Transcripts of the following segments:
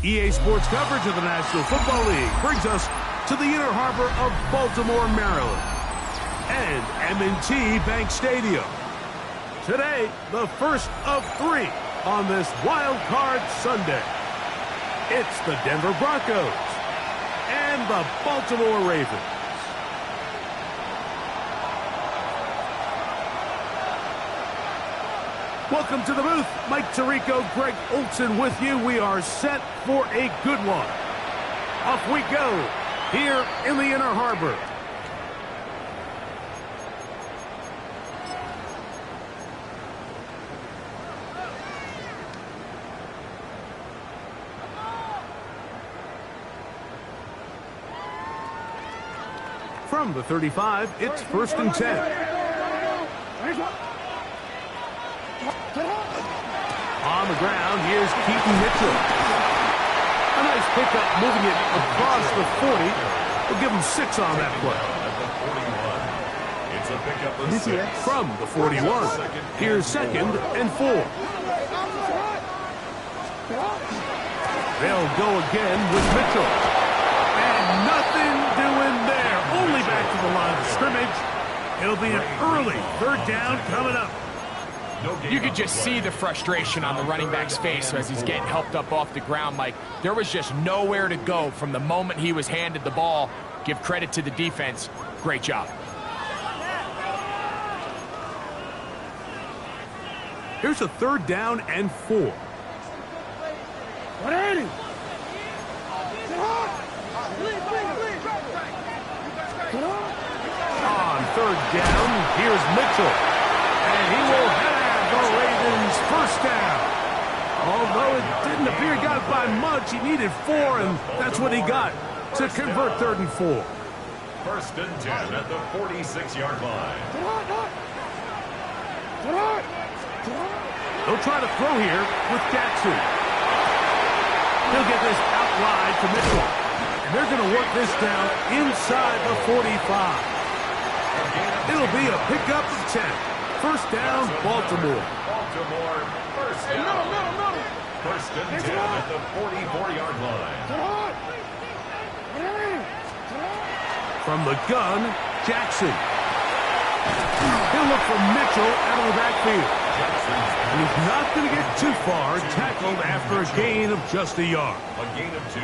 EA Sports coverage of the National Football League brings us to the inner harbor of Baltimore, Maryland, and M&T Bank Stadium. Today, the first of 3 on this Wild Card Sunday. It's the Denver Broncos and the Baltimore Ravens. Welcome to the booth. Mike Tirico, Greg Olson with you. We are set for a good one. Off we go here in the inner harbor. From the 35, it's 1st and 10. On the ground, here's Keaton Mitchell. A nice pickup, moving it across the 40. We'll give him 6 on that play. It's a pickup of 6. From the 41, here's 2nd and 4. They'll go again with Mitchell. And nothing doing there. Only back to the line of scrimmage. It'll be an early 3rd down coming up. You could just see the frustration on the running back's face as he's getting helped up off the ground, Mike. There was just nowhere to go from the moment he was handed the ball. Give credit to the defense. Great job. Here's a 3rd down and 4. On 3rd down, here's Mitchell. And he will have the Ravens first down. Although it didn't appear he got by much, he needed 4, and that's what he got to convert 3rd and 4. 1st and 10 at the 46-yard line. They'll try to throw here with Jackson. He'll get this out wide to Mitchell. And they're going to work this down inside the 45. It'll be a pickup of 10. 1st down, Baltimore. Baltimore, 1st down. 1st and 10 at the 44-yard line. From the gun, Jackson. He'll look for Mitchell out of the backfield. And he's not going to get too far, tackled after a gain of just a yard. A gain of 2.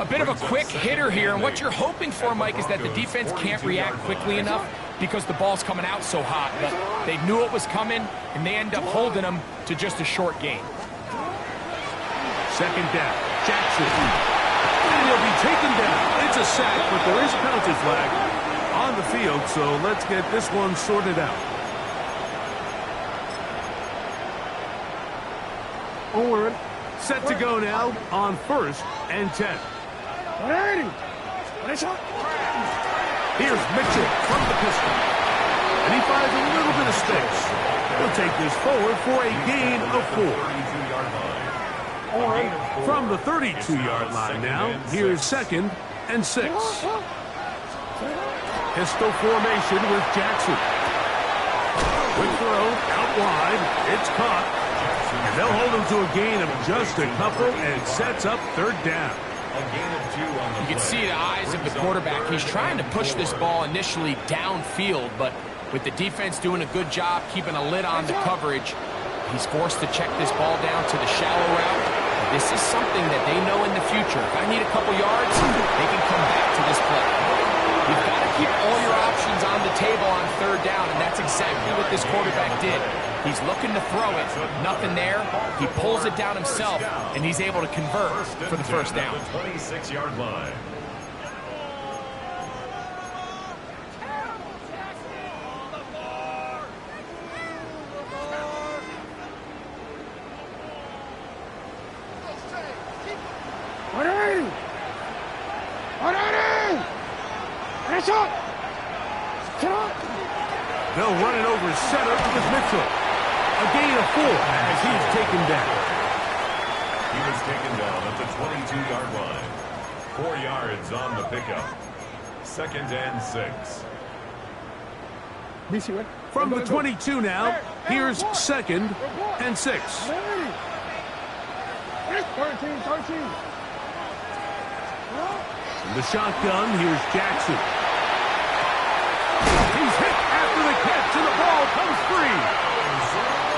A bit of a quick hitter here, and what you're hoping for, Mike, is that the defense can't react quickly enough because the ball's coming out so hot. But they knew it was coming, and they end up holding them to just a short gain. 2nd down, Jackson. And he'll be taken down. It's a sack, but there is a penalty flag on the field, so let's get this one sorted out. Onward, set to go now on 1st and 10. Here's Mitchell from the pistol. And he finds a little bit of space. He'll take this forward for a gain of 4. From the 32-yard line now, here's 2nd and 6. Pistol formation with Jackson. Quick throw, out wide, it's caught. And they'll hold him to a gain of just a couple and sets up 3rd down. You can see the eyes of the quarterback. He's trying to push this ball initially downfield, but with the defense doing a good job keeping a lid on the coverage, he's forced to check this ball down to the shallow route. This is something that they know in the future. If I need a couple yards, they can come back to this play. You've got to keep all your options on the table on 3rd down, and that's exactly what this quarterback did. He's looking to throw it. Nothing there. He pulls it down himself, and he's able to convert for the 1st down. 26-yard line. They'll run it over center with Mitchell. A gain of 4 as he's taken down. He was taken down at the 22-yard line. 4 yards on the pickup. 2nd and 6. From the 22 now, here's 2nd and 6. In the shotgun, here's Jackson. He's hit after the catch, and the ball comes free.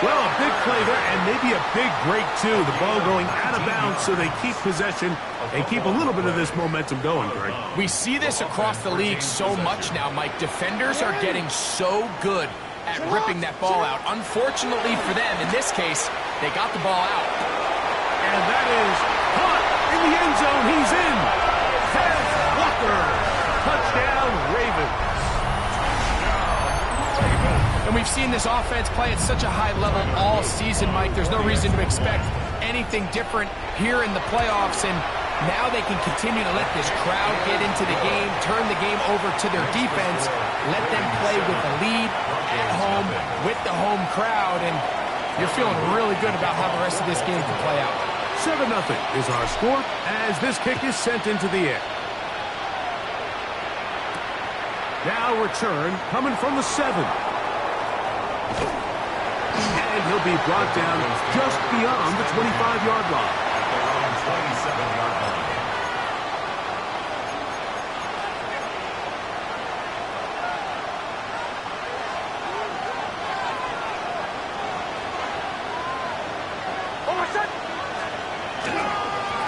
Well, a big play there, and maybe a big break, too. The ball going out of bounds, so they keep possession and keep a little bit of this momentum going, Greg. We see this across the league so much now, Mike. Defenders are getting so good at ripping that ball out. Unfortunately for them, in this case, they got the ball out. And that is caught in the end zone. He's in. Tez Walker. Touchdown, Ravens. And we've seen this offense play at such a high level all season, Mike. There's no reason to expect anything different here in the playoffs. And now they can continue to let this crowd get into the game, turn the game over to their defense, let them play with the lead at home with the home crowd. And you're feeling really good about how the rest of this game can play out. 7-0 is our score as this kick is sent into the air. Now return coming from the 7. And he'll be brought down just beyond the 25-yard line. At their own 27-yard line.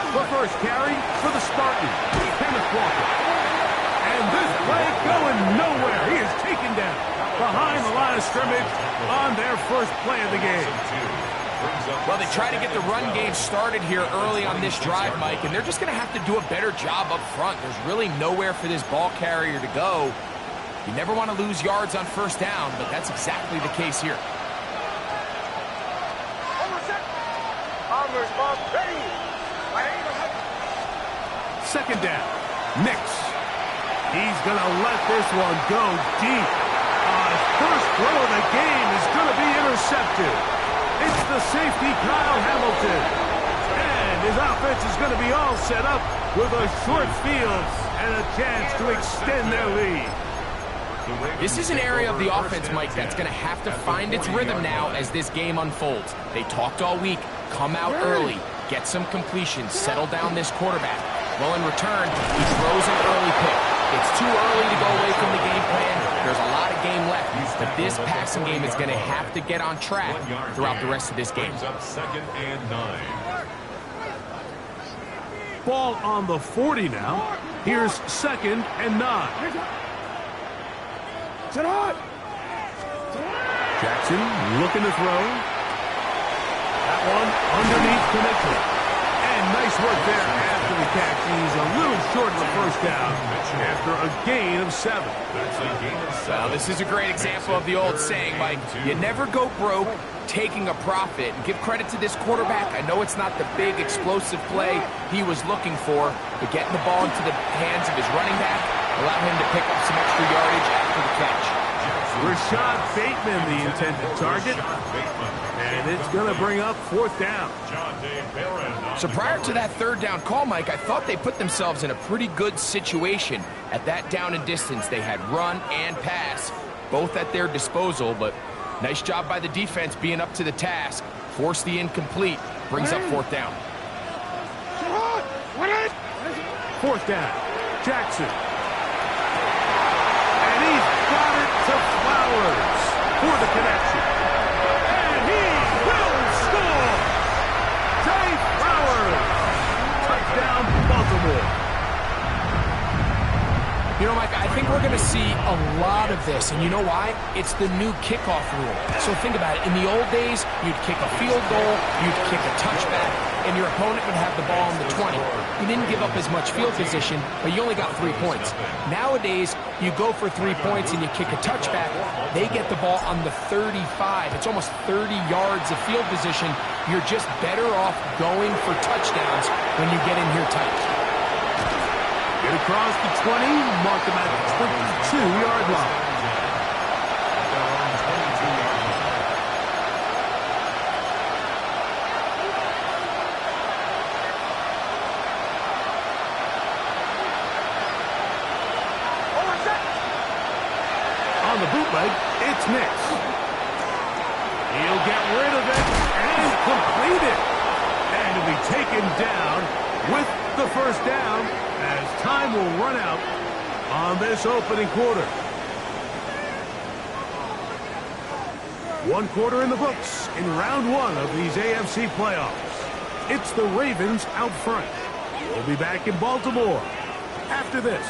The first carry for the Spartans, Kenneth Walker. And this play going nowhere. He is taken down behind the line of scrimmage on their first play of the game. Well, they try to get the run game started here early on this drive, Mike, and they're just going to have to do a better job up front. There's really nowhere for this ball carrier to go. You never want to lose yards on first down, but that's exactly the case here. Second down. Nix. He's going to let this one go deep. His first throw of the game is going to be intercepted. It's the safety, Kyle Hamilton. And his offense is going to be all set up with a short field and a chance to extend their lead. This is an area of the offense, Mike, that's going to have to find its rhythm now as this game unfolds. They talked all week. Come out early. Get some completions. Settle down this quarterback. Well, in return, he throws an early pick. It's too early to go away from the game plan. There's a lot of game left, but this passing game is going to have to get on track throughout the rest of this game. Up 2nd and 9. Ball on the 40 now. Here's 2nd and 9. Jackson looking to throw. That one underneath Kniffel. And nice work there after the catch. He's a little short of the first down after a gain of 7. That's a gain of 7. Well, this is a great example of the old saying, Mike, you never go broke taking a profit. And give credit to this quarterback. I know it's not the big explosive play he was looking for, but getting the ball into the hands of his running back allowed him to pick up some extra yardage after the catch. Rashad Bateman, the intended target. And it's going to bring up 4th down. So prior to that 3rd down call, Mike, I thought they put themselves in a pretty good situation at that down and distance. They had run and pass, both at their disposal, but nice job by the defense being up to the task. Forced the incomplete, brings up 4th down. 4th down, Jackson. And he's got it to Flowers for the connection. And he will score! Jay Flowers! Touchdown, Baltimore. You know, Mike, I think we're going to see a lot of this, and you know why? It's the new kickoff rule. So think about it. In the old days, you'd kick a field goal, you'd kick a touchback, and your opponent would have the ball on the 20. You didn't give up as much field position, but you only got 3 points. Nowadays, you go for 3 points and you kick a touchback. They get the ball on the 35. It's almost 30 yards of field position. You're just better off going for touchdowns when you get in here tight. Get across the 20, mark them at the 22-yard line. On the bootleg, it's Nix. He'll get rid of it and complete it. And he'll be taken down with the first down as time will run out on this opening quarter. One quarter in the books in round one of these AFC playoffs. It's the Ravens out front. We'll be back in Baltimore after this.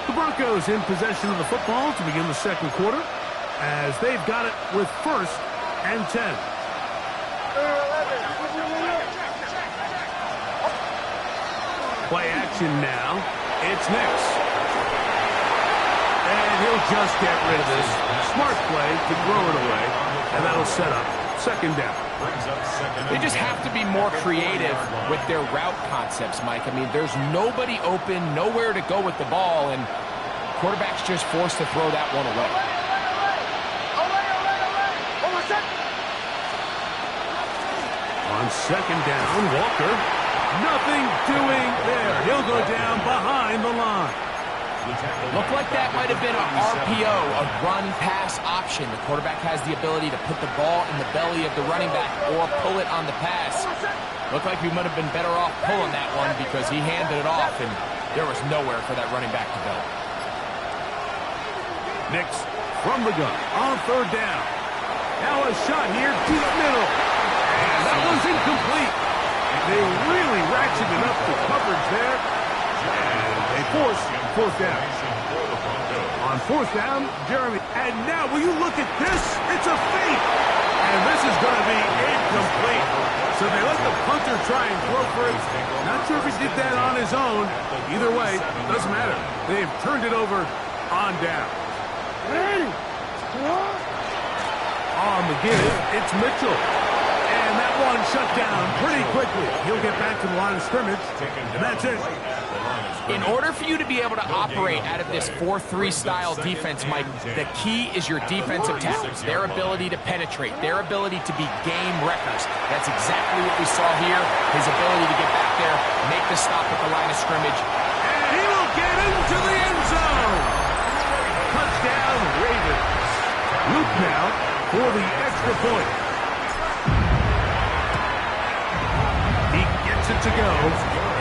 The Broncos in possession of the football to begin the second quarter as they've got it with 1st and 10. Play action now. It's Nix. And he'll just get rid of this. Smart play to throw it away. And that'll set up second down. They just have to be more creative with their route concepts, Mike. I mean, there's nobody open, nowhere to go with the ball, and quarterback's just forced to throw that one away. On second down, Walker. Nothing doing there. He'll go down behind the line. Looked like that might have been an RPO, a run-pass option. The quarterback has the ability to put the ball in the belly of the running back or pull it on the pass. Looked like he might have been better off pulling that one because he handed it off, and there was nowhere for that running back to go. Nix from the gun on third down. Now a shot here, deep middle. And that one's incomplete. They really ratcheted up the coverage there. And they force fourth down. On fourth down, Jeremy. And now, will you look at this? It's a fake. And this is going to be incomplete. So they let the punter try and throw for it. Not sure if he did that on his own. Either way, doesn't matter. They've turned it over on down. On the give, it's Mitchell. And that one shut down pretty quickly. He'll get back to the line of scrimmage, and that's it. In order for you to be able to operate out of this 4-3 style defense, Mike, the key is your defensive tackles, their ability to penetrate, their ability to be game wreckers. That's exactly what we saw here, his ability to get back there, make the stop at the line of scrimmage. And he will get into the end zone. Touchdown, Ravens. Luke now for the extra point. He gets it to go.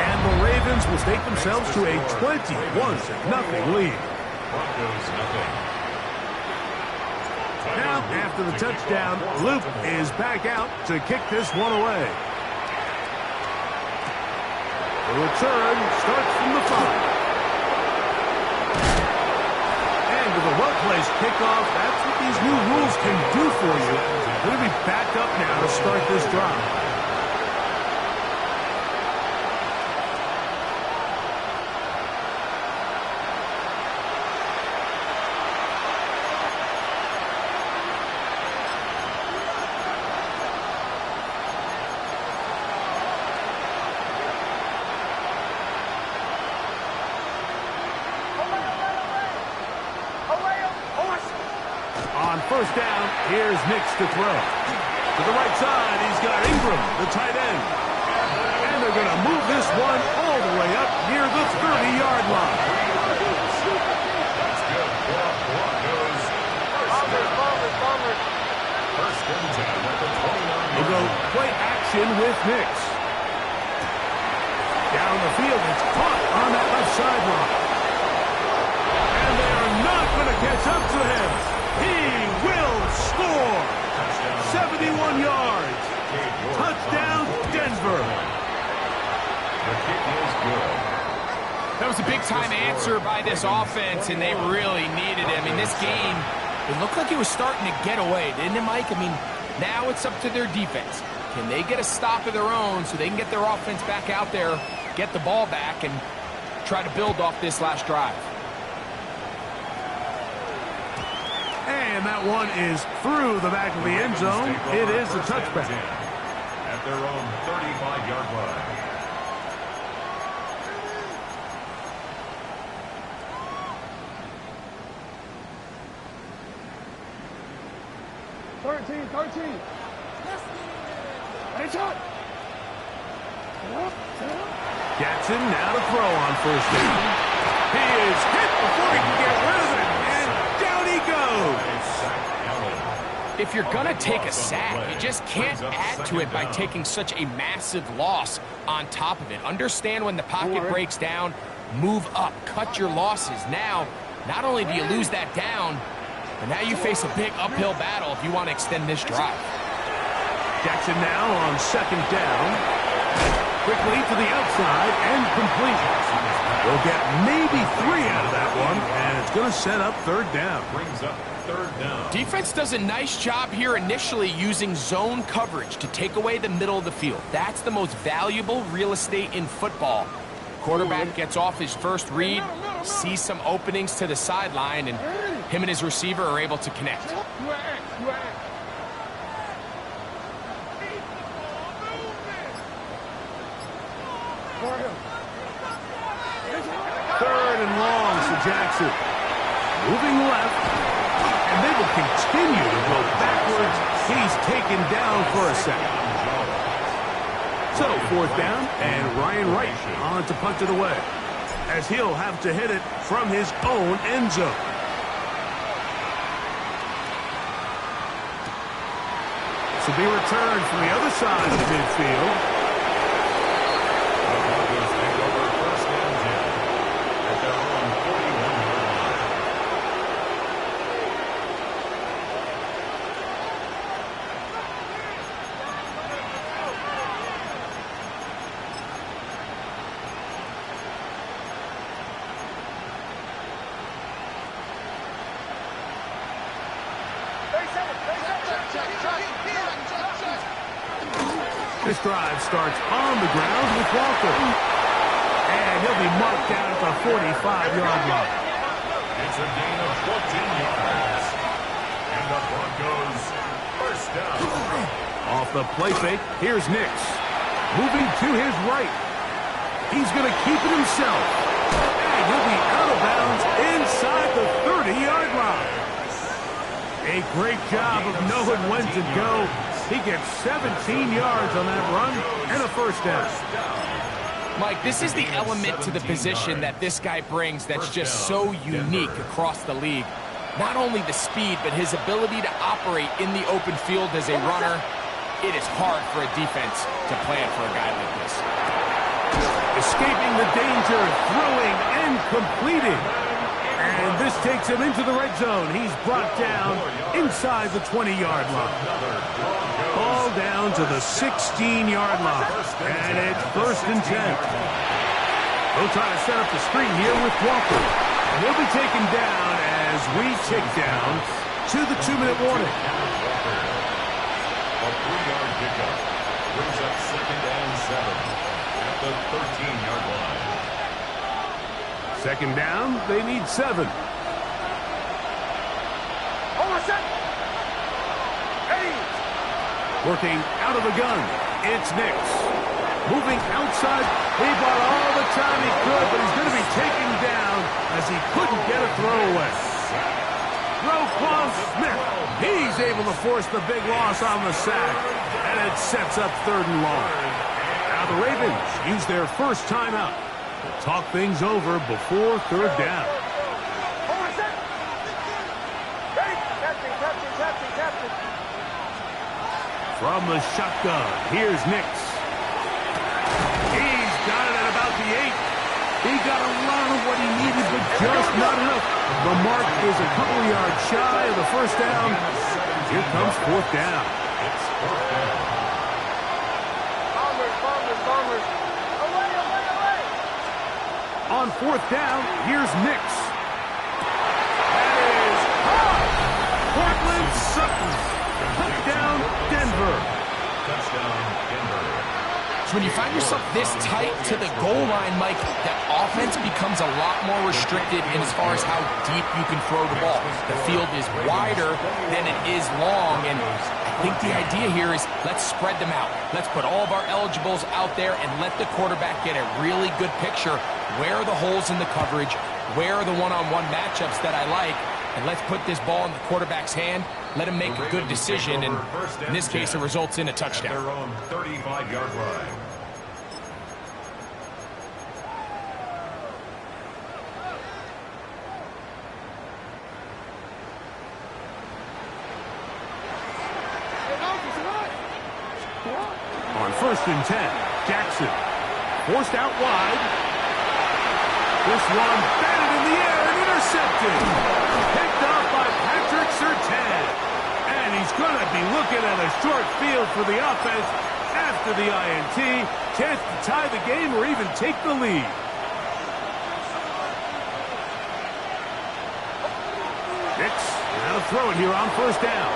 And the Ravens will take themselves to a 21-0 lead. Now, after the touchdown, Luke is back out to kick this one away. The return starts from the 5. And with a well-placed kickoff, that's what these new rules can do for you. They're going to be back up now to start this drive. First down, here's Nix to throw. To the right side, he's got Ingram, the tight end. And they're going to move this one all the way up near the 30-yard line. That's good. First and 10 at the 29. We'll go play action with Nix. Down the field, it's caught on that left sideline. And they are not going to catch up to him. He will score. 71 yards. Touchdown, Denver. The kick is good. That was a big-time answer by this offense, and they really needed it. I mean, this game, it looked like it was starting to get away, didn't it, Mike? I mean, now it's up to their defense. Can they get a stop of their own so they can get their offense back out there, get the ball back, and try to build off this last drive? And that one is through the back of the end zone. It is a touchback. At their own 35-yard line. Jackson now to throw on first down. He is hit before he can get rid of it. And down he goes. If you're going to take a sack, you just can't add to it by taking such a massive loss on top of it. Understand when the pocket breaks down, move up, cut your losses. Now, not only do you lose that down, but now you face a big uphill battle if you want to extend this drive. Jackson now on second down. Quickly to the outside and complete. We'll get maybe 3 out of that one, and it's going to set up third down. Brings up third down. Defense does a nice job here initially using zone coverage to take away the middle of the field. That's the most valuable real estate in football. Quarterback gets off his first read, sees some openings to the sideline, and him and his receiver are able to connect. Third and long to Jackson. Moving left, and they will continue to go backwards. He's taken down for a second. So, fourth down, and Ryan Wright on to punt it away, as he'll have to hit it from his own end zone. This will be returned from the other side of the midfield. The Broncos take over first and 10 at their own 41-yard line. This drive starts on the ground with Walker. And he'll be marked down at the 45-yard line. It's a gain of 14 yards. And the Broncos first down. Off the play fake, here's Nix. Moving to his right. He's going to keep it himself. And he'll be out of bounds inside the 30-yard line. A great job of knowing when to go. He gets 17 yards on that run and a first down. Mike, this is the element to the position that this guy brings that's just so unique across the league. Not only the speed, but his ability to operate in the open field as a runner. It is hard for a defense to plan for a guy like this. Escaping the danger, throwing and completing. And this takes him into the red zone. He's brought down inside the 20-yard line. Ball down to the 16-yard line. And it's first and 10. They'll try to set up the screen here with Walker. And he'll be taken down as we tick down to the 2-minute warning. A 3-yard pickup brings up second and 7 at the 13-yard line. Second down, they need 7. Working out of the gun, it's Nix. Moving outside, he bought all the time he could, but he's going to be taken down as he couldn't get a throw away. Roquan Smith, he's able to force the big loss on the sack, and it sets up third and long. Now the Ravens use their first timeout to talk things over before third down. From the shotgun, here's Nix. He's got it at about the 8. He got a lot of what he needed, but just not enough. The mark is a couple of yards shy of the first down. Here comes fourth down. It's fourth down. On fourth down, here's Nix. That is caught. Cortland Sutton. Touchdown, Denver. Touchdown, Denver. So when you find yourself this tight to the goal line, Mike, that offense becomes a lot more restricted in as far as how deep you can throw the ball. The field is wider than it is long, and I think the idea here is let's spread them out. Let's put all of our eligibles out there and let the quarterback get a really good picture. Where are the holes in the coverage? Where are the one-on-one matchups that I like? And let's put this ball in the quarterback's hand. Let him make a good decision, and in this case, it results in a touchdown. Their own 35-yard line. On 1st and 10, Jackson. Forced out wide. This one batted in the air and intercepted. Picked up by Patrick Surtain. And he's going to be looking at a short field for the offense after the INT. Chance to tie the game or even take the lead. Hicks now throw it here on 1st down.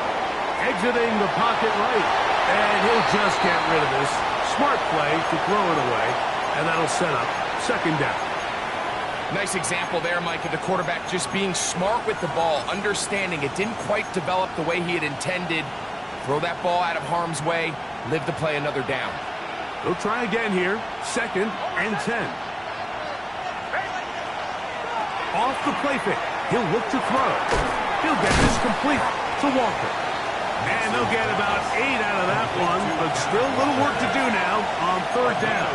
Exiting the pocket right. And he'll just get rid of this. Smart play to throw it away. And that'll set up 2nd down. Nice example there, Mike, of the quarterback just being smart with the ball, understanding it didn't quite develop the way he had intended. Throw that ball out of harm's way, live to play another down. He'll try again here. 2nd and 10. Off the play fake. He'll look to throw. He'll get this complete to Walker. And they'll get about 8 out of that one, but still a little work to do now on 3rd down.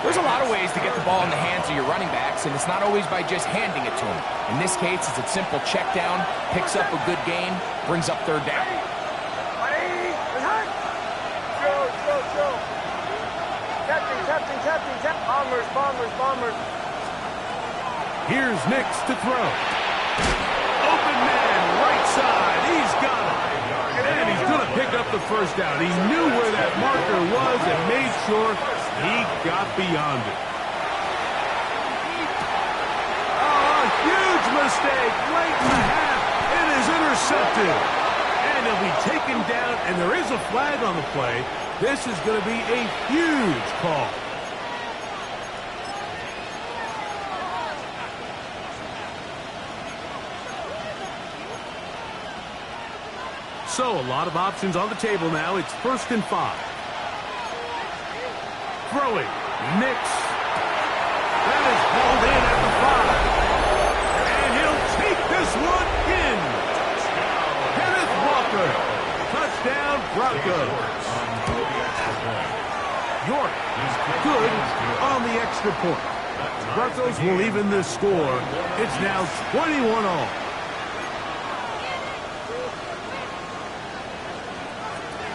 There's a lot of ways to get the ball in the hands of your running backs, and it's not always by just handing it to them. In this case, it's a simple check down, picks up a good gain, brings up 3rd down. Bombers. Here's Nix to throw. Open man, right side. He's got it. And he's going to pick up the 1st down. He knew where that marker was and made sure he got beyond it. Oh, a huge mistake late in the half. It is intercepted. And he'll be taken down, and there is a flag on the play. This is going to be a huge call. So, a lot of options on the table now. It's 1st and 5. Throwing. Nix. That is hauled in at the 5. And he'll take this one in. Kenneth Walker. Touchdown, Broncos. York. Good on the extra point. Broncos will even this score. It's now 21 all.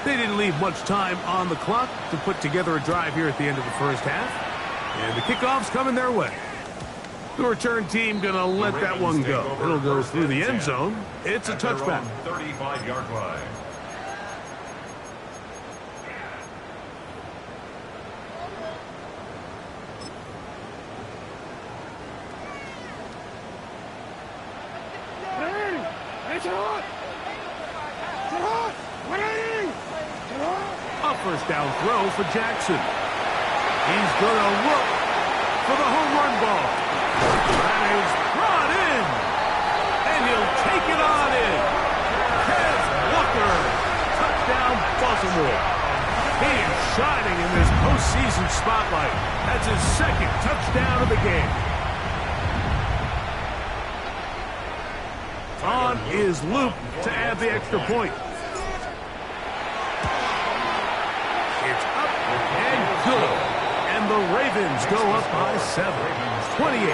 They didn't leave much time on the clock to put together a drive here at the end of the 1st half. And the kickoff's coming their way. The return team going to let that one go. It'll go through the end zone. It's a touchback. 35-yard line. A 1st down throw for Jackson. He's going to look for the home run ball. That is brought in. And he'll take it on in. Kev Walker. Touchdown, Baltimore. He is shining in this postseason spotlight. That's his 2nd touchdown of the game. On is Luke to add the extra point. It's up and good. And the Ravens go up by 7. 28-21.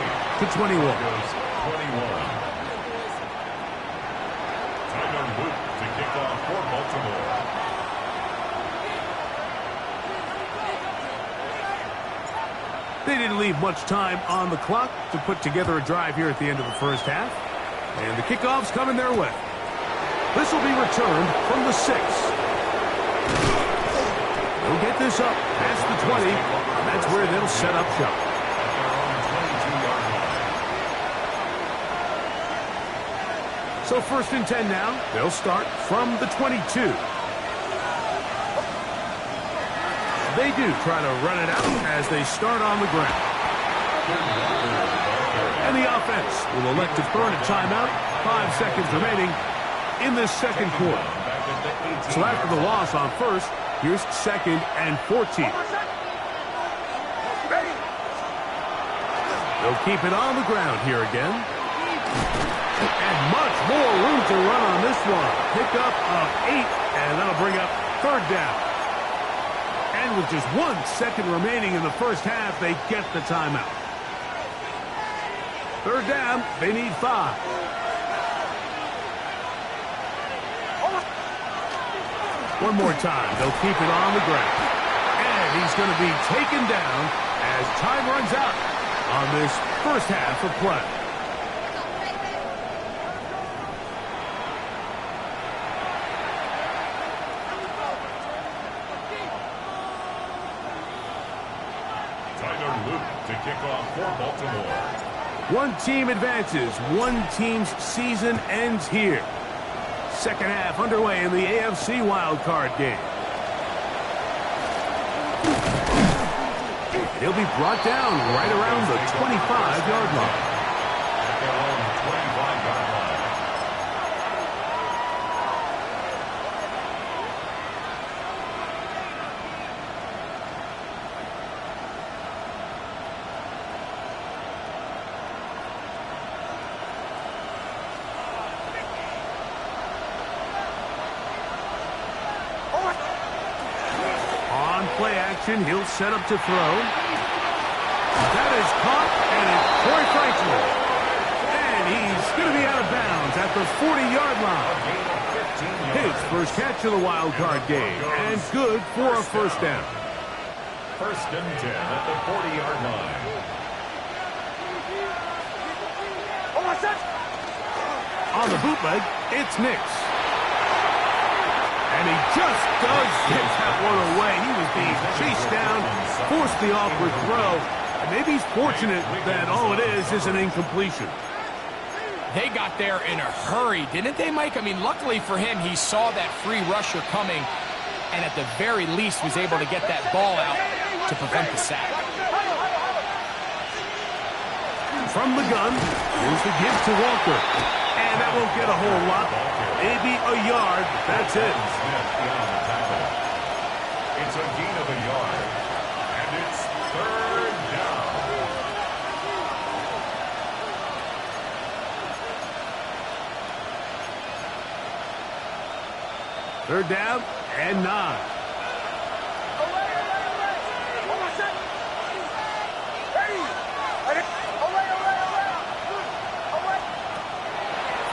Tyler Luke to kick off for Baltimore. They didn't leave much time on the clock to put together a drive here at the end of the 1st half. And the kickoff's coming their way. This will be returned from the 6. They'll get this up past the 20. And that's where they'll set up shop. So 1st and 10 now. They'll start from the 22. They do try to run it out as they start on the ground. And the offense will elect to burn a timeout. 5 seconds remaining in this 2nd quarter. So after the loss on 1st, here's 2nd and 14. They'll keep it on the ground here again. And much more room to run on this one. Pickup of 8, and that'll bring up 3rd down. And with just 1 second remaining in the 1st half, they get the timeout. 3rd down, they need 5. One more time. They'll keep it on the ground. And he's going to be taken down as time runs out on this first half of play. To kick off for Baltimore. One team advances. One team's season ends here. Second half underway in the AFC wildcard game. He'll be brought down right around the 25-yard line. At their own 25-yard line. Play action, he'll set up to throw. That is caught, and it's Troy Franklin. And he's going to be out of bounds at the 40-yard line. His first catch of the wild card game, and good for a first down. First and 10 at the 40-yard line. On the bootleg, it's Nix. And he just does get that one away. He was being chased down, forced the awkward throw. And maybe he's fortunate that all it is an incompletion. They got there in a hurry, didn't they, Mike? I mean, luckily for him, he saw that free rusher coming, and at the very least was able to get that ball out to prevent the sack. From the gun, here's the give to Walker. And that won't get a whole lot. Maybe a yard. That's it. It's a gain of a yard. And it's third down. Third down and 9.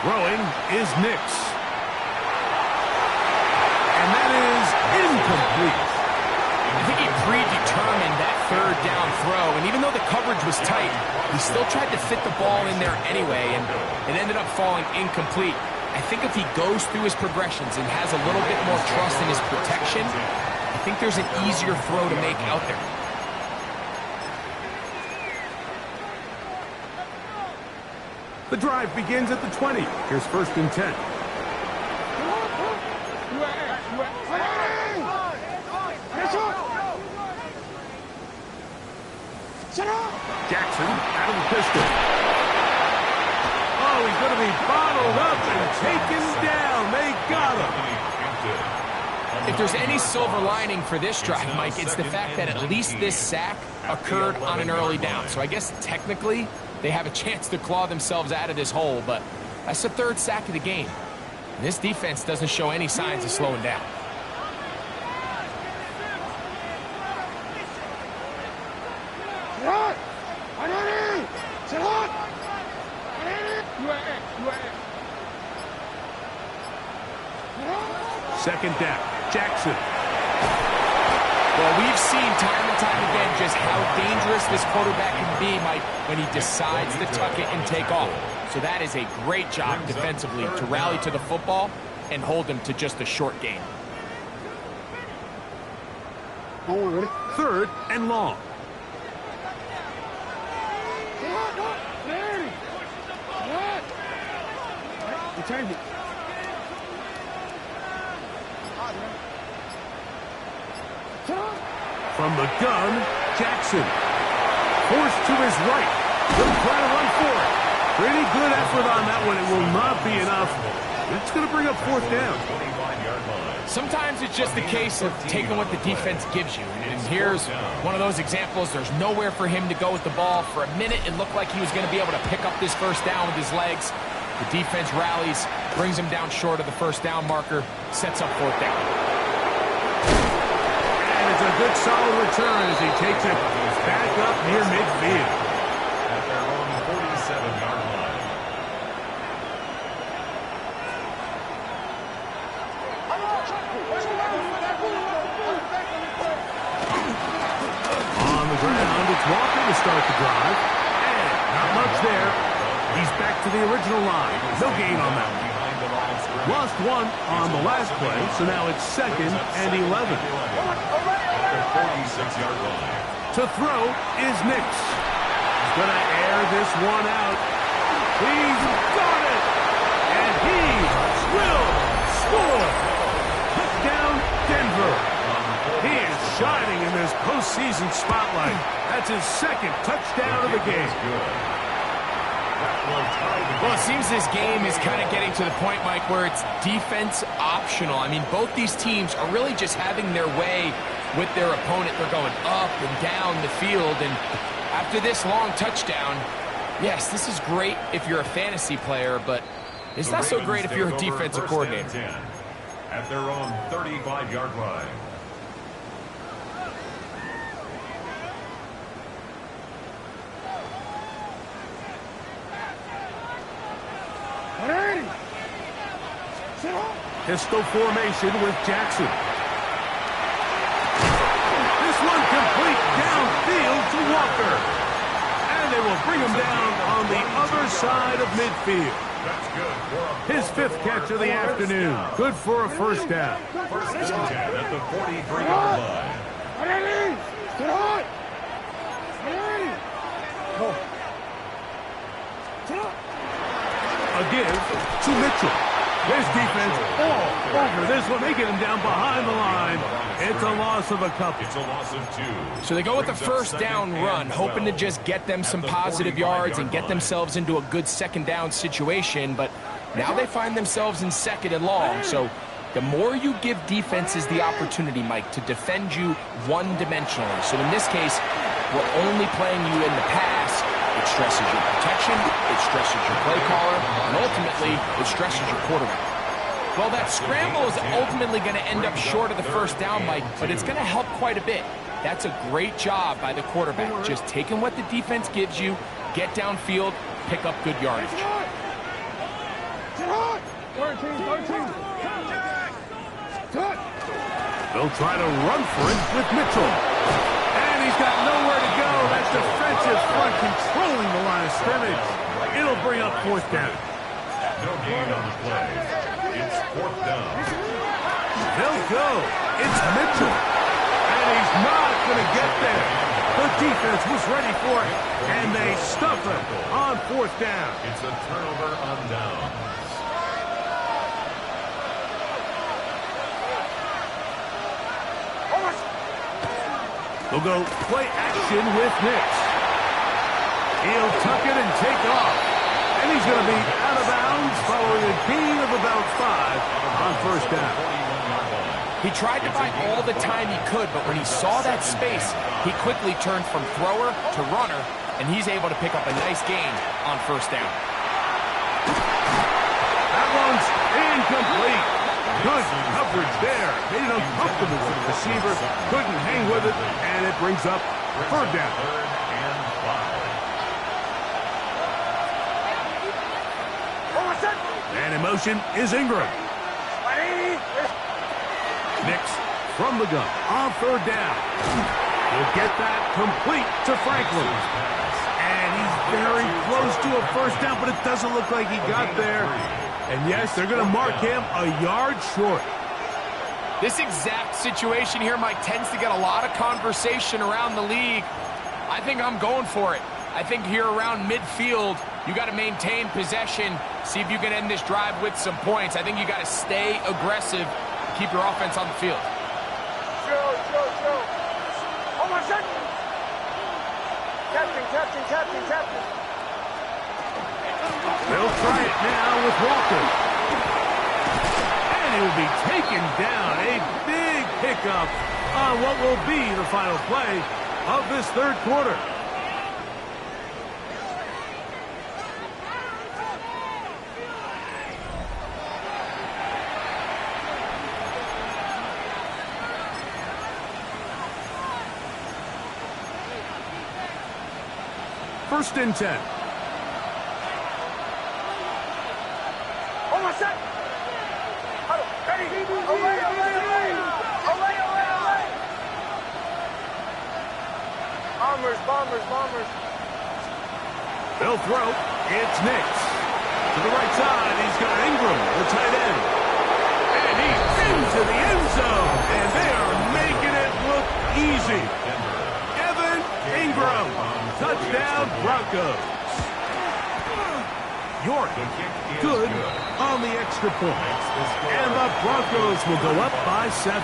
Throwing is Nix. And that is incomplete. I think he predetermined that third down throw, and even though the coverage was tight, he still tried to fit the ball in there anyway, and it ended up falling incomplete. I think if he goes through his progressions and has a little bit more trust in his protection, I think there's an easier throw to make out there. The drive begins at the 20. Here's first and 10. Jackson out of the pistol. Oh, he's going to be bottled up and taken down. They got him. If there's any silver lining for this drive, Mike, it's the fact that at least this sack occurred on an early down. So I guess technically they have a chance to claw themselves out of this hole, but that's the third sack of the game. And this defense doesn't show any signs of slowing down. Second down, Jackson. Well, we've seen time and time again just how dangerous this quarterback can be, Mike, when he decides to tuck it and take off. So that is a great job defensively to rally to the football and hold him to just a short gain. Third and long. Returned it. From the gun, Jackson. Forced to his right. He'll try to run for it. Pretty good effort on that one. It will not be enough. It's going to bring up fourth down. Sometimes it's just a case of taking what the defense gives you. And here's one of those examples. There's nowhere for him to go with the ball. For a minute, it looked like he was going to be able to pick up this first down with his legs. The defense rallies, brings him down short of the first down marker, sets up fourth down. It's a good solid return as he takes it back up near midfield. At their own 47-yard line. ground. It's Walker to start the drive. And not much there. He's back to the original line. No gain on that one. Lost one on the last play, so now it's 2nd and 11. At the 46-yard line. To throw is Nix. He's going to air this one out. He's got it! And he will score! Touchdown, Denver. He is shining in this postseason spotlight. That's his 2nd touchdown of the game. Well, it seems this game is kind of getting to the point, Mike, where it's defense optional. I mean, both these teams are really just having their way with their opponent. They're going up and down the field, and after this long touchdown, yes, this is great if you're a fantasy player, but it's not so great if you're a defensive coordinator. At their own 35-yard line. Pistol formation with Jackson. This one complete downfield to Walker. And they will bring him down on the other side of midfield. That's good. His 5th catch of the afternoon. Good for a first down. First and 10 at the 43-yard line. A give to Mitchell. His defense all over this one. They get him down behind the line. It's a loss of a couple. It's a loss of 2. So they go with a first down run, hoping to just get them some positive yards and get themselves into a good 2nd down situation. But now they find themselves in 2nd and long. So the more you give defenses the opportunity, Mike, to defend you one-dimensionally. So in this case, we're only playing you in the pass. It stresses your protection, it stresses your play caller, and ultimately, it stresses your quarterback. Well, that scramble is ultimately going to end up short of the first down, Mike, but it's going to help quite a bit. That's a great job by the quarterback. Just taking what the defense gives you, get downfield, pick up good yardage. They'll try to run for it with Mitchell. And he's got nowhere to go. That defensive front controlling the line of scrimmage. It'll bring up 4th down. No gain on the play. It's 4th down. They'll go. It's Mitchell. And he's not going to get there. The defense was ready for it. And they stuff it on 4th down. It's a turnover on downs. They'll go play action with Nix. He'll tuck it and take off. And he's going to be out of bounds following a gain of about 5 on first down. He tried to buy all the time he could, but when he saw that space, he quickly turned from thrower to runner, and he's able to pick up a nice gain on first down. That one's incomplete. Good coverage there. Made it uncomfortable for the receiver. Couldn't hang with it, and it brings up 3rd down. And in motion is Ingram. Nix from the gun on 3rd down. He'll get that complete to Franklin. And he's very close to a first down, but it doesn't look like he got there. And yes, they're going to mark him a yard short. This exact situation here, Mike, tends to get a lot of conversation around the league. I think I'm going for it. I think here around midfield, you got to maintain possession, see if you can end this drive with some points. I think you got to stay aggressive, keep your offense on the field. Captain. They'll try it now with Walker. And he will be taken down. A big pickup on what will be the final play of this 3rd quarter. First and 10. Bombers, bombers, bombers. They'll throw. It's Nix. To the right side, he's got Ingram, the tight end. And he's into the end zone. And they are making it look easy. Evan Ingram. Touchdown, Broncos. York, good on the extra point. And the Broncos will go up by 7.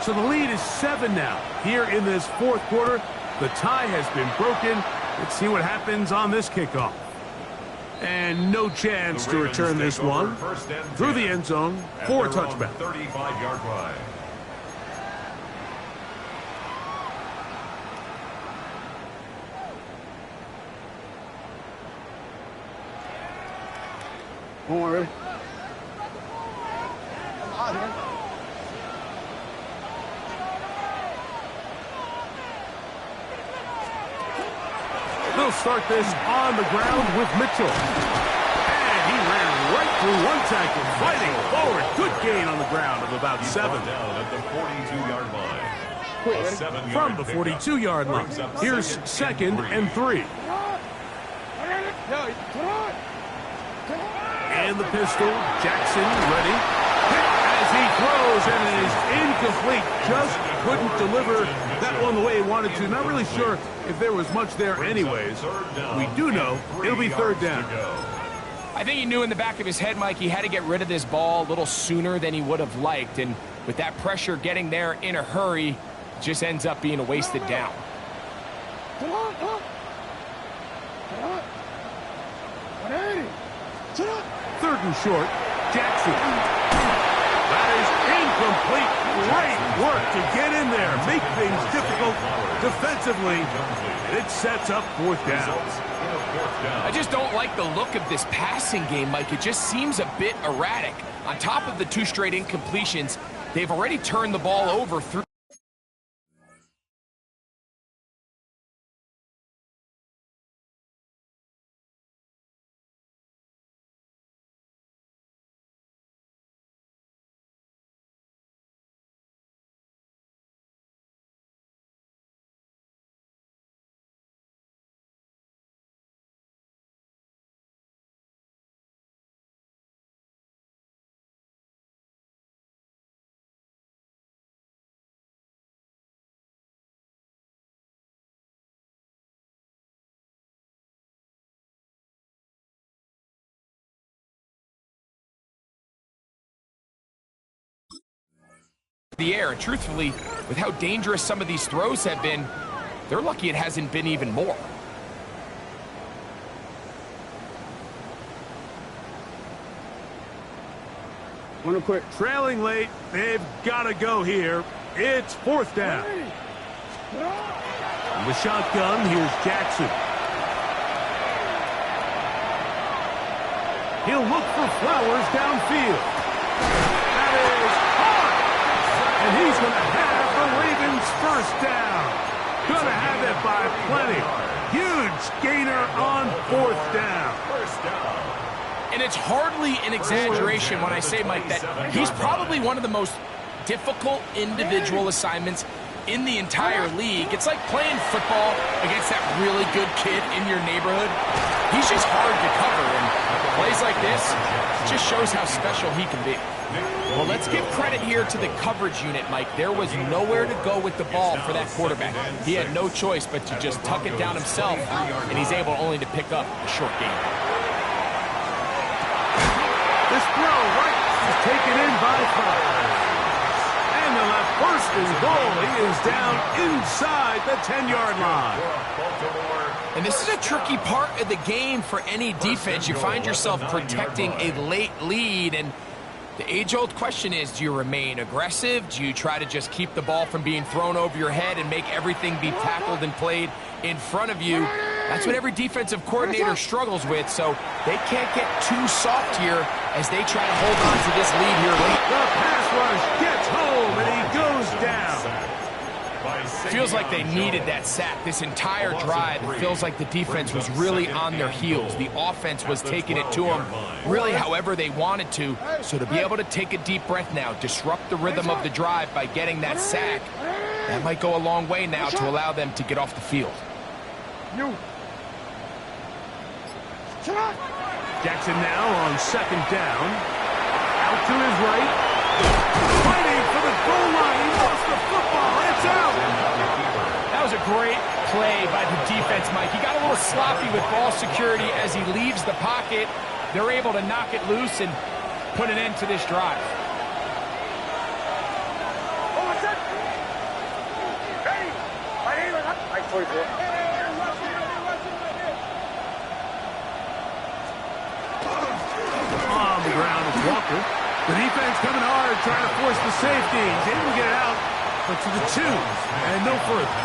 So the lead is 7 now. Here in this fourth quarter, the tie has been broken. Let's see what happens on this kickoff. And no chance to return this one through the end zone for a touchback. 35-yard line. One more, ready? Hot here. They'll start this on the ground with Mitchell. And he ran right through one tackle, fighting forward. Good gain on the ground of about 7. Down at the 42-yard line. A 7-yard From the pickup. 42-yard line. Brings up Here's second and 3. And the pistol, Jackson ready. As he throws, and it is incomplete. Just couldn't deliver that one the way he wanted to. Not really sure if there was much there anyways. We do know it'll be 3rd down. I think he knew in the back of his head, Mike, he had to get rid of this ball a little sooner than he would have liked. And with that pressure getting there in a hurry, it just ends up being a wasted down. 3rd and short, Jackson. That is incomplete. Great work to get in there, make things difficult defensively, and it sets up 4th down. I just don't like the look of this passing game, Mike. It just seems a bit erratic. On top of the 2 straight incompletions, they've already turned the ball over through. The air. And truthfully, with how dangerous some of these throws have been, they're lucky it hasn't been even more. One quick. Trailing late, they've got to go here. It's 4th down. From the shotgun, here's Jackson. He'll look for Flowers downfield. That is hard. And he's going to have the Ravens 1st down. Going to have it by plenty. Huge gainer on 4th down. And it's hardly an exaggeration when I say, Mike, that he's probably one of the most difficult individual assignments in the entire league. It's like playing football against that really good kid in your neighborhood. He's just hard to cover, and plays like this just shows how special he can be. Well, let's give credit here to the coverage unit, Mike. There was nowhere to go with the ball for that quarterback. He had no choice but to just tuck it down himself, and he's able only to pick up a short gain. This throw right is taken in by Flowers. And the left 1st and goal. He is down inside the 10-yard line. And this is a tricky part of the game for any defense. You find yourself protecting a late lead, and the age-old question is, do you remain aggressive? Do you try to just keep the ball from being thrown over your head and make everything be tackled and played in front of you? That's what every defensive coordinator struggles with, so they can't get too soft here as they try to hold on to this lead here late. The pass rush gets home, and he goes down. Feels like they needed that sack this entire drive. It feels like the defense was really on their heels. The offense was taking it to them really however they wanted to. So to be able to take a deep breath now, disrupt the rhythm of the drive by getting that sack, that might go a long way now to allow them to get off the field. Jackson now on second down. Out to his right. Fighting for the goal line. He lost the football. It's out. That was a great play by the defense, Mike. He got a little sloppy with ball security as he leaves the pocket. They're able to knock it loose and put an end to this drive. On the ground, it's Walker. The defense coming hard, trying to force the safety. Didn't get it out, but to the 2, and no further.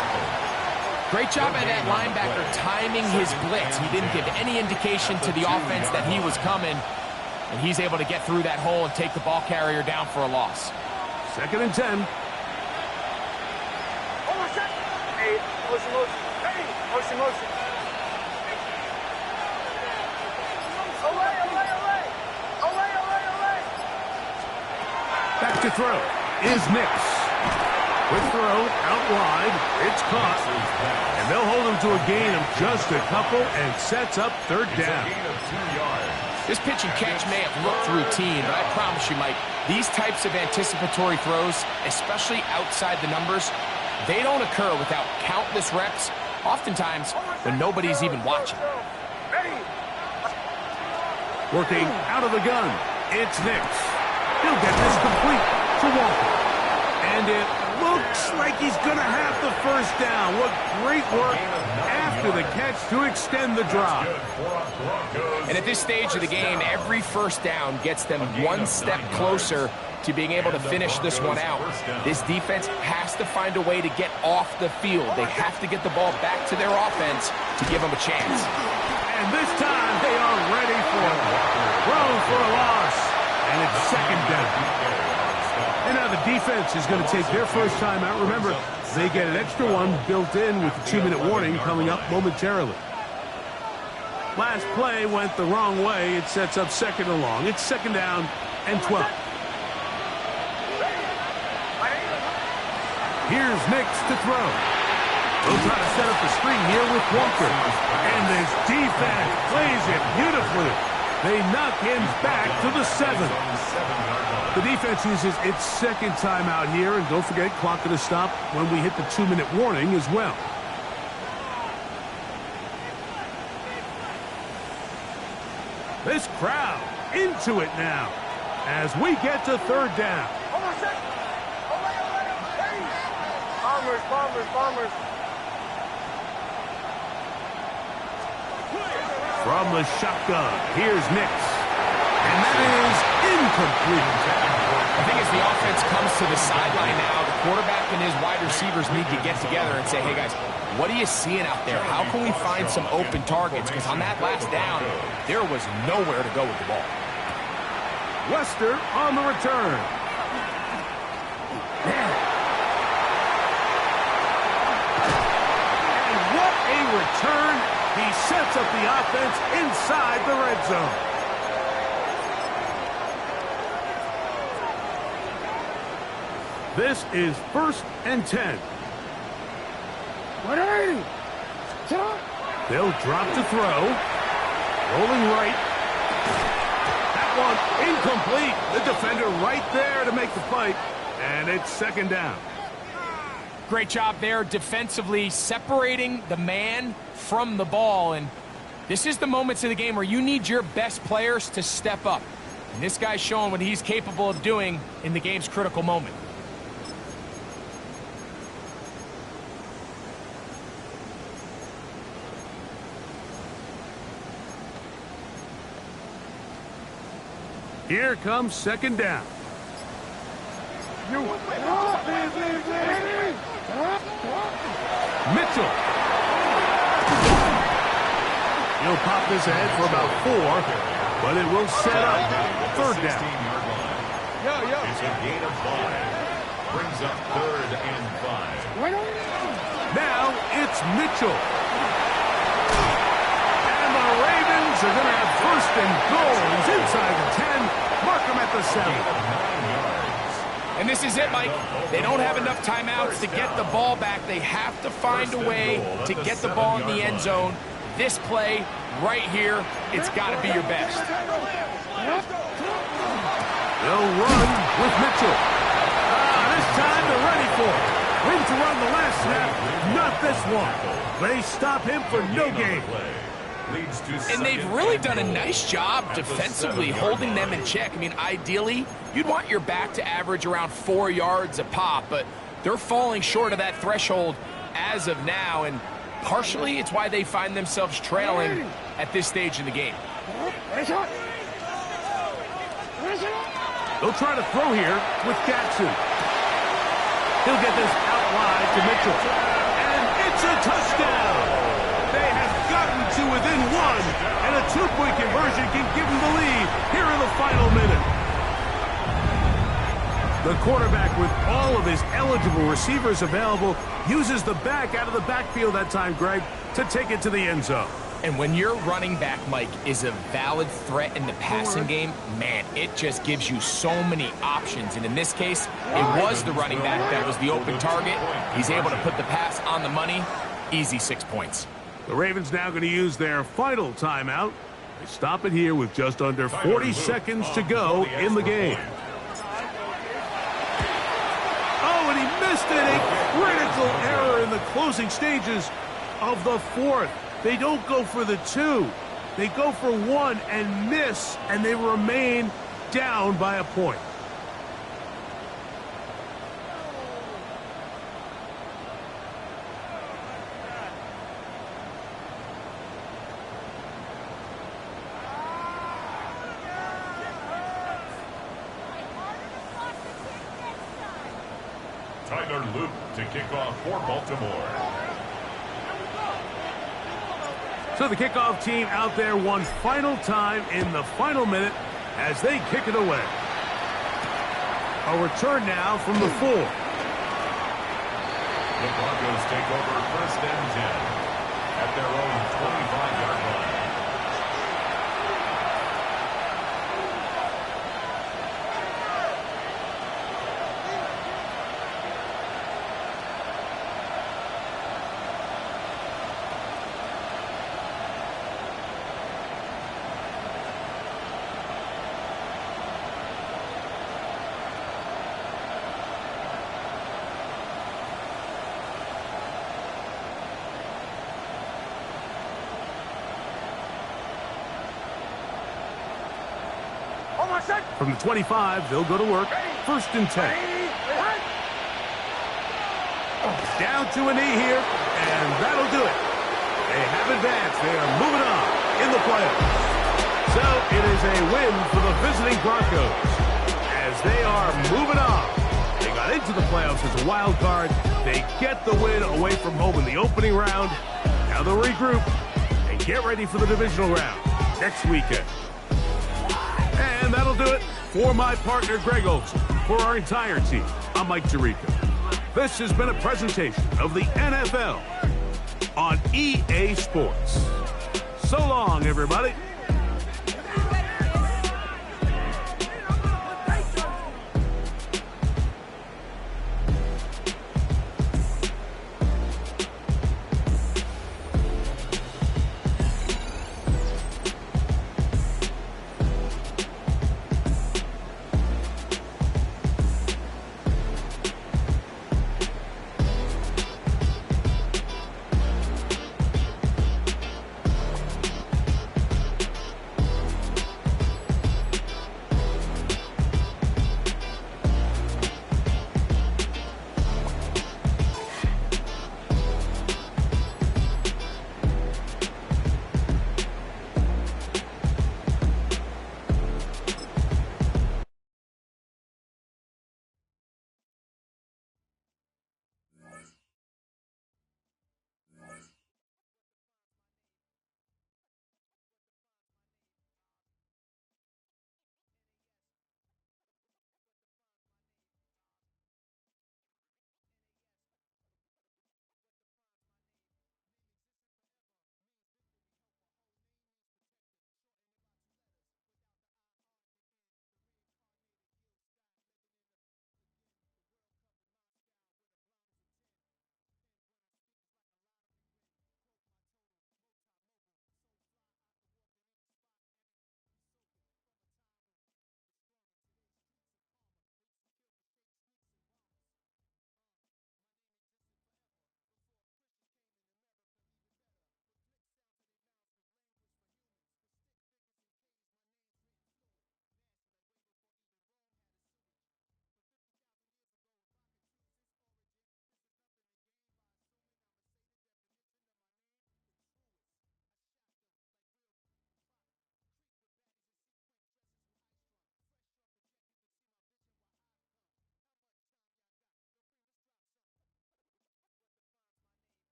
Great job by that linebacker timing his blitz. He didn't give any indication to the offense that he was coming, and he's able to get through that hole and take the ball carrier down for a loss. 2nd and 10. Hey, motion. Hey, motion. Back to throw is Nix. Quick throw out wide. It's caught. And they'll hold him to a gain of just a couple and sets up 3rd down. This pitch and catch may have looked routine, but I promise you, Mike, these types of anticipatory throws, especially outside the numbers, they don't occur without countless reps, oftentimes when nobody's even watching. Working out of the gun. It's Nix. He'll get this complete to Walker. And it looks like he's going to have the 1st down. What great work after the catch to extend the drive. And at this stage of the game, every 1st down gets them one step closer to being able to finish this one out. This defense has to find a way to get off the field. They have to get the ball back to their offense to give them a chance. And this time they are ready for it. Thrown for a loss. And it's 2nd down. And now the defense is going to take their first time out. Remember, they get an extra one built in with the 2-minute warning coming up momentarily. Last play went the wrong way. It sets up 2nd and long. It's 2nd down and 12. Here's Nix to throw. They'll try to set up the screen here with Walker. And this defense plays it beautifully. They knock him back to the 7. The defense uses its 2nd timeout here. And don't forget, clock to stop when we hit the 2-minute warning as well. This crowd into it now as we get to 3rd down. Bombers. From the shotgun, here's Nix. And that is incomplete. I think as the offense comes to the sideline now, the quarterback and his wide receivers need to get together and say, hey guys, what are you seeing out there? How can we find some open targets? Because on that last down, there was nowhere to go with the ball. Wester on the return. And what a return. He sets up the offense inside the red zone. This is 1st and 10. They'll drop to throw. Rolling right. That one incomplete. The defender right there to make the fight. And it's 2nd down. Great job there defensively, separating the man from the ball. And this is the moments of the game where you need your best players to step up. And this guy's showing what he's capable of doing in the game's critical moment. Here comes 2nd down. Mitchell. He'll pop this ahead for about 4, but it will set up 3rd down. It's a gain of 5. Brings up 3rd and 5. Now it's Mitchell. And the Ravens are going to have 1st and goal. He's inside the 10. Mark him at the 7. 9 yards. And this is it, Mike. They don't have enough timeouts to get the ball back. They have to find a way to get the ball in the end zone. This play right here, it's got to be your best. They'll run with Mitchell. This time they're ready for it. Room to run the last snap. Not this one. They stop him for no gain. And they've really done a nice job defensively holding them in check. I mean, ideally, you'd want your back to average around 4 yards a pop, but they're falling short of that threshold as of now, and partially it's why they find themselves trailing at this stage in the game. They'll try to throw here with Jackson. He'll get this out wide to Mitchell. And it's a touchdown! They have gotten to within 1, and a 2-point conversion can give them the lead here in the final minute. The quarterback, with all of his eligible receivers available, uses the back out of the backfield that time, Greg, to take it to the end zone. And when your running back, Mike, is a valid threat in the passing game, man, it just gives you so many options. And in this case, it was the running back that was the open target. He's able to put the pass on the money. Easy 6 points. The Ravens now going to use their final timeout. They stop it here with just under 40 seconds to go in the game. Oh, and he missed it. A critical error in the closing stages of the 4th. They don't go for the 2. They go for 1 and miss, and they remain down by a point. Tyler Luke to kick off for Baltimore. So the kickoff team out there one final time in the final minute as they kick it away. A return now from the 4. The Broncos take over 1st and 10 at their own 25-yard line. From the 25, they'll go to work. 1st and 10. Down to a knee here, and that'll do it. They have advanced. They are moving on in the playoffs. So it is a win for the visiting Broncos as they are moving on. They got into the playoffs as a wild card. They get the win away from home in the opening round. Now they'll regroup and get ready for the divisional round next weekend. And that'll do it for my partner, Greg Olson. For our entire team, I'm Mike Tirico. This has been a presentation of the NFL on EA Sports. So long, everybody.